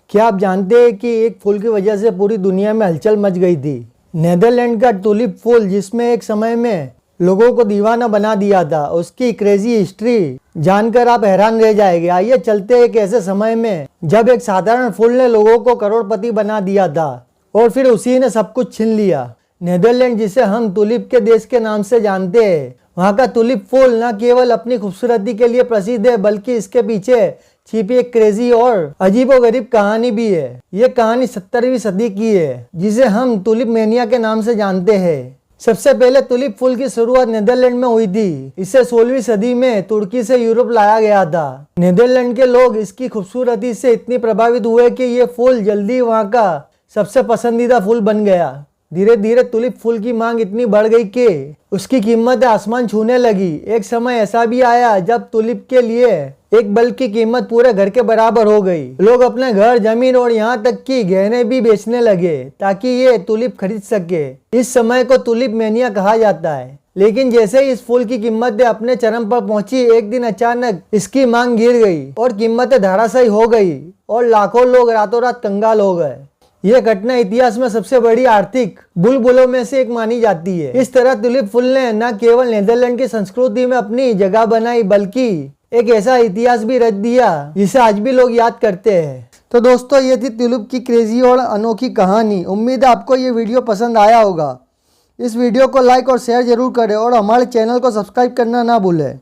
क्या आप जानते हैं कि एक फूल की वजह से पूरी दुनिया में हलचल मच गई थी। नेदरलैंड का टुलिप फूल जिसमें एक समय में लोगों को दीवाना बना दिया था, उसकी क्रेजी हिस्ट्री जानकर आप हैरान रह जाएंगे। आइए चलते एक ऐसे समय में जब एक साधारण फूल ने लोगों को करोड़पति बना दिया था और फिर उसी ने सब कुछ छीन लिया। नेदरलैंड, जिसे हम टुलिप के देश के नाम से जानते हैं, वहाँ का टुलिप फूल न केवल अपनी खूबसूरती के लिए प्रसिद्ध है बल्कि इसके पीछे छिपी एक क्रेजी और अजीबोगरीब कहानी भी है। ये कहानी 17वीं सदी की है, जिसे हम टुलिप मेनिया के नाम से जानते हैं। सबसे पहले टुलिप फूल की शुरुआत नेदरलैंड में हुई थी। इसे 16वीं सदी में तुर्की से यूरोप लाया गया था। नेदरलैंड के लोग इसकी खूबसूरती से इतनी प्रभावित हुए कि ये फूल जल्दी वहाँ का सबसे पसंदीदा फूल बन गया। धीरे धीरे टुलिप फूल की मांग इतनी बढ़ गई कि उसकी कीमत आसमान छूने लगी। एक समय ऐसा भी आया जब टुलिप के लिए एक बल्ब की कीमत पूरे घर के बराबर हो गई। लोग अपने घर, जमीन और यहाँ तक कि गहने भी बेचने लगे ताकि ये टुलिप खरीद सके। इस समय को टुलिप मेनिया कहा जाता है। लेकिन जैसे ही इस फूल की कीमतें अपने चरम पर पहुंची, एक दिन अचानक इसकी मांग गिर गई और कीमतें धराशायी हो गई और लाखों लोग रातों रात कंगाल हो गए। यह घटना इतिहास में सबसे बड़ी आर्थिक बुलबुलों में से एक मानी जाती है। इस तरह टुलिप फूल ने न केवल नेदरलैंड की संस्कृति में अपनी जगह बनाई बल्कि एक ऐसा इतिहास भी रच दिया जिसे आज भी लोग याद करते हैं। तो दोस्तों, ये थी टुलिप की क्रेजी और अनोखी कहानी। उम्मीद है आपको ये वीडियो पसंद आया होगा। इस वीडियो को लाइक और शेयर जरूर करें और हमारे चैनल को सब्सक्राइब करना ना भूलें।